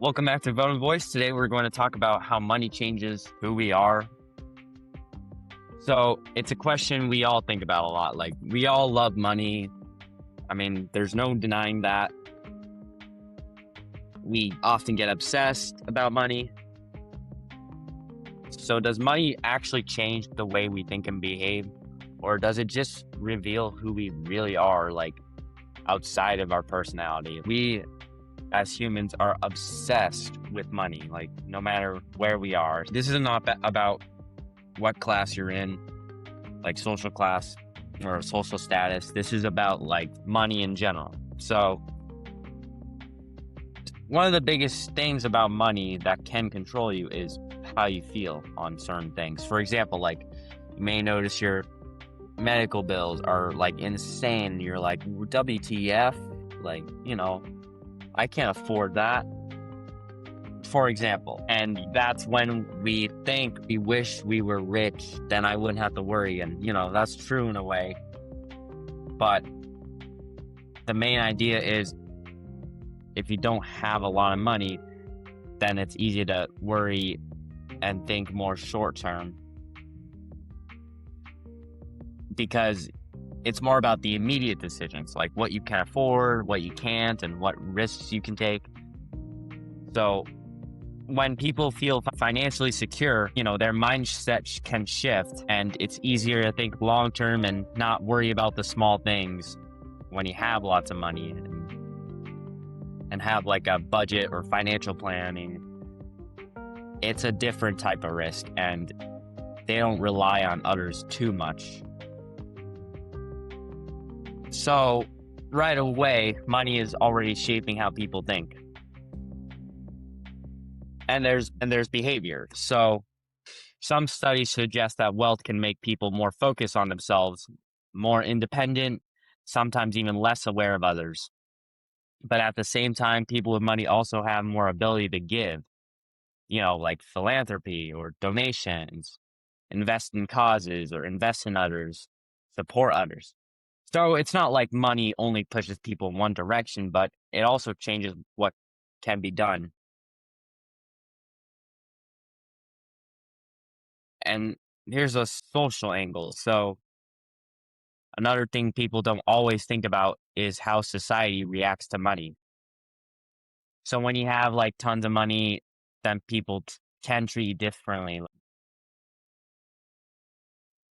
Welcome back to Vote and Voice. Today we're going to talk about how money changes who we are. So it's a question we all think about a lot. Like, we all love money. I mean, there's no denying that. We often get obsessed about money. So does money actually change the way we think and behave? Or does it just reveal who we really are, like outside of our personality? We as humans are obsessed with money, like no matter where we are. This is not about what class you're in, like social class or social status. This is about like money in general. So one of the biggest things about money that can control you is how you feel on certain things. For example, like you may notice your medical bills are like insane. You're like, WTF? Like, I can't afford that, for example. And that's when we think we wish we were rich, then I wouldn't have to worry. And, that's true in a way. But the main idea is if you don't have a lot of money, then it's easy to worry and think more short term because it's more about the immediate decisions, like what you can afford, what you can't, and what risks you can take. So when people feel financially secure, their mindset can shift and it's easier to think long term and not worry about the small things when you have lots of money and have like a budget or financial planning. It's a different type of risk and they don't rely on others too much. So right away, money is already shaping how people think. And there's behavior. So some studies suggest that wealth can make people more focused on themselves, more independent, sometimes even less aware of others. But at the same time, people with money also have more ability to give, like philanthropy or donations, invest in causes or invest in others, support others. So it's not like money only pushes people in one direction, but it also changes what can be done. And here's a social angle. So another thing people don't always think about is how society reacts to money. So when you have like tons of money, then people can treat you differently.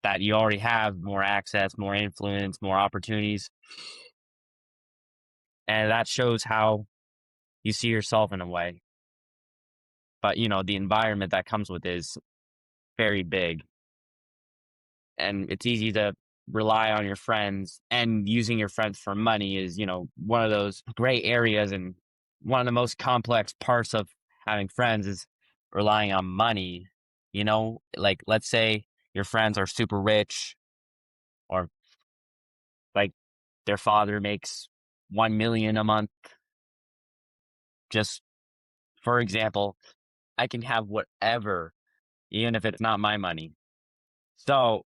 That you already have more access, more influence, more opportunities. And that shows how you see yourself in a way. But, the environment that comes with it is very big. And it's easy to rely on your friends, and using your friends for money is, one of those gray areas, and one of the most complex parts of having friends is relying on money. Like let's say your friends are super rich, or like their father makes 1 million a month. Just for example, I can have whatever, even if it's not my money. So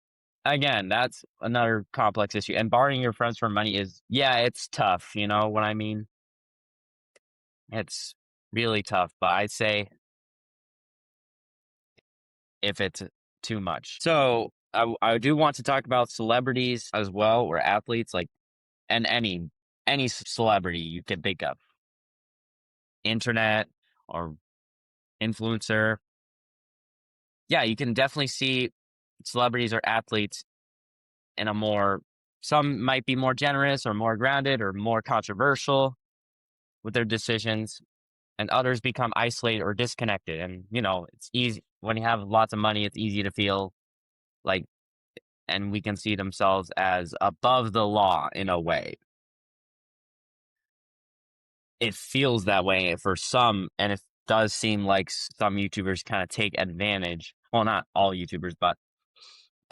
again, that's another complex issue. And borrowing your friends for money is, yeah, it's tough. You know what I mean? It's really tough. But I'd say if it's too much. So I do want to talk about celebrities as well, or athletes, like, and any celebrity you can think of, internet or influencer. Yeah, you can definitely see celebrities or athletes in a more, some might be more generous or more grounded or more controversial with their decisions, and others become isolated or disconnected. And, it's easy when you have lots of money, it's easy to feel like, and we can see themselves as above the law in a way. It feels that way for some, and it does seem like some YouTubers kind of take advantage. Well, not all YouTubers, but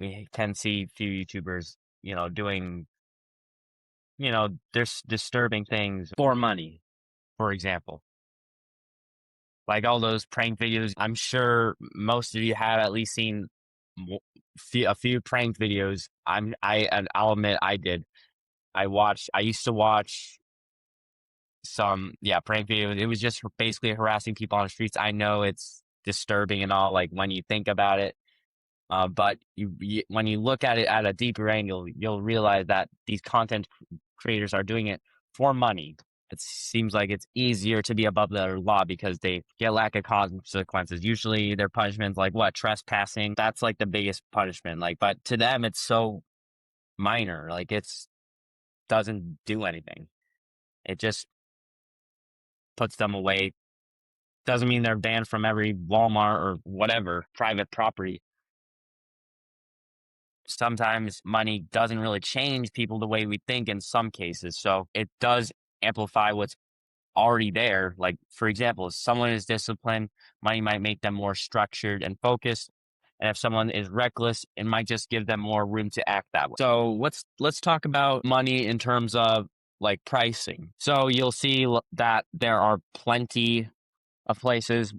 we can see few YouTubers, doing, there's disturbing things for money, for example. Like all those prank videos, I'm sure most of you have at least seen a few prank videos. And I'll admit I did. I used to watch some, yeah, prank video. It was just basically harassing people on the streets. I know it's disturbing and all, like when you think about it. But when you look at it at a deeper angle, you'll realize that these content creators are doing it for money. It seems like it's easier to be above the law because they get lack of consequences. Usually their punishments like what? Trespassing. That's like the biggest punishment. Like, but to them it's so minor. Like it's doesn't do anything. It just puts them away. Doesn't mean they're banned from every Walmart or whatever private property. Sometimes money doesn't really change people the way we think in some cases. So it does amplify what's already there. Like, for example, if someone is disciplined, money might make them more structured and focused. And if someone is reckless, it might just give them more room to act that way. So let's talk about money in terms of like pricing. So you'll see that there are plenty of places,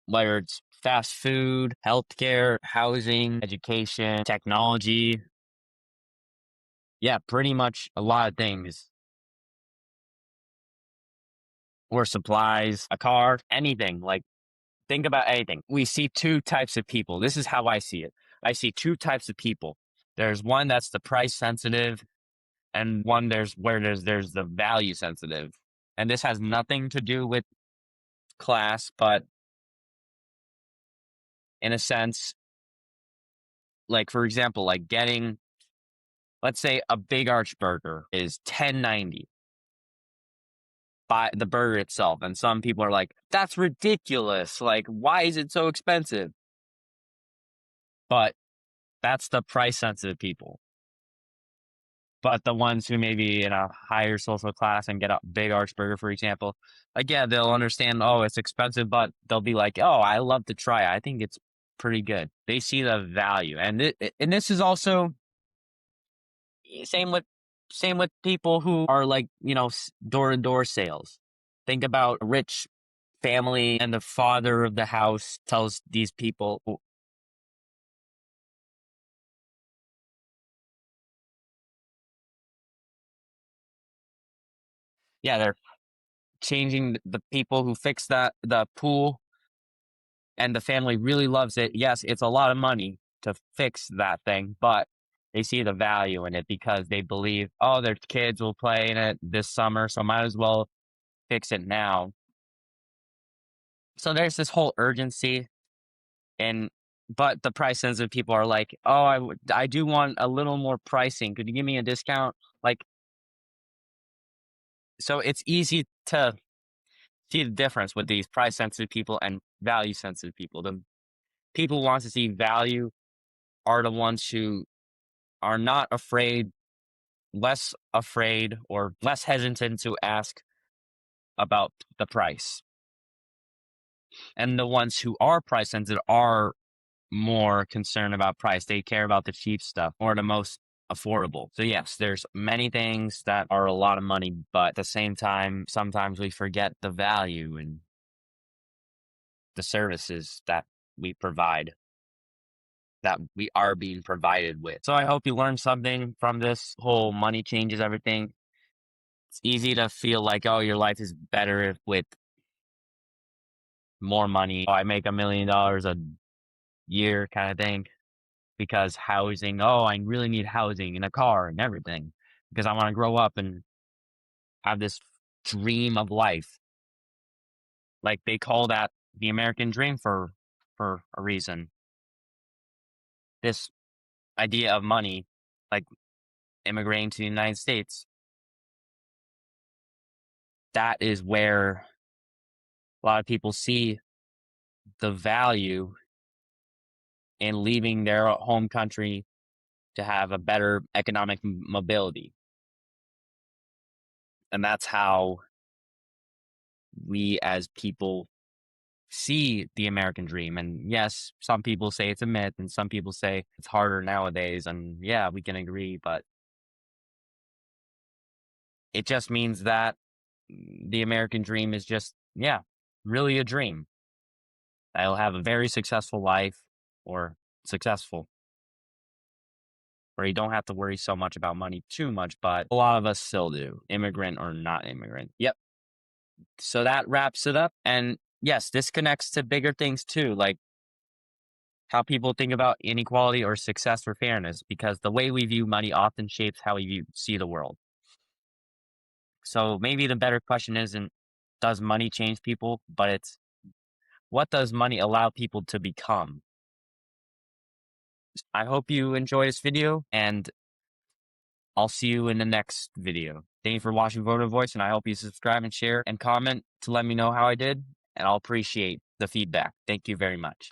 whether it's fast food, healthcare, housing, education, technology. Yeah, pretty much a lot of things. Or supplies, a car, anything. Like, think about anything. We see two types of people. This is how I see it. I see two types of people. There's one that's the price sensitive, and one there's the value sensitive. And this has nothing to do with class, but in a sense, like for example, like getting, let's say a Big Arch burger is $10.90 by the burger itself. And some people are like, that's ridiculous. Like, why is it so expensive? But that's the price sensitive people. But the ones who may be in a higher social class and get a Big Arch burger, for example, again, they'll understand, oh, it's expensive, but they'll be like, oh, I love to try it. I think it's pretty good. They see the value. And this is also same with people who are like, door to door sales. Think about a rich family and the father of the house tells these people, yeah, they're changing the people who fix the pool, and the family really loves it. Yes, it's a lot of money to fix that thing, but they see the value in it because they believe, oh, their kids will play in it this summer, so might as well fix it now. So there's this whole urgency, and but the price sensitive people are like, oh, I do want a little more pricing. Could you give me a discount? Like, so it's easy to see the difference with these price sensitive people and value sensitive people. The people who want to see value are the ones who are not afraid, less afraid, or less hesitant to ask about the price. And the ones who are price sensitive are more concerned about price. They care about the cheap stuff or the most affordable. So yes, there's many things that are a lot of money, but at the same time, sometimes we forget the value and the services that we provide, that we are being provided with. So I hope you learned something from this whole money changes everything. It's easy to feel like, oh, your life is better with more money. Oh, I make $1 million a year kind of thing because housing, oh, I really need housing and a car and everything because I want to grow up and have this dream of life. Like they call that the American dream for a reason. This idea of money, like immigrating to the United States, that is where a lot of people see the value in leaving their home country to have a better economic mobility. And that's how we as people see the American dream. And yes, some people say it's a myth and some people say it's harder nowadays. And yeah, we can agree, but it just means that the American dream is just, yeah, really a dream. I'll have a very successful life or successful where you don't have to worry so much about money too much, but a lot of us still do, immigrant or not immigrant. Yep. So that wraps it up. And yes, this connects to bigger things too, like how people think about inequality or success or fairness, because the way we view money often shapes how we see the world. So maybe the better question isn't, does money change people? But it's, what does money allow people to become? I hope you enjoy this video, and I'll see you in the next video. Thank you for watching Voter Voice, and I hope you subscribe and share and comment to let me know how I did, and I'll appreciate the feedback. Thank you very much.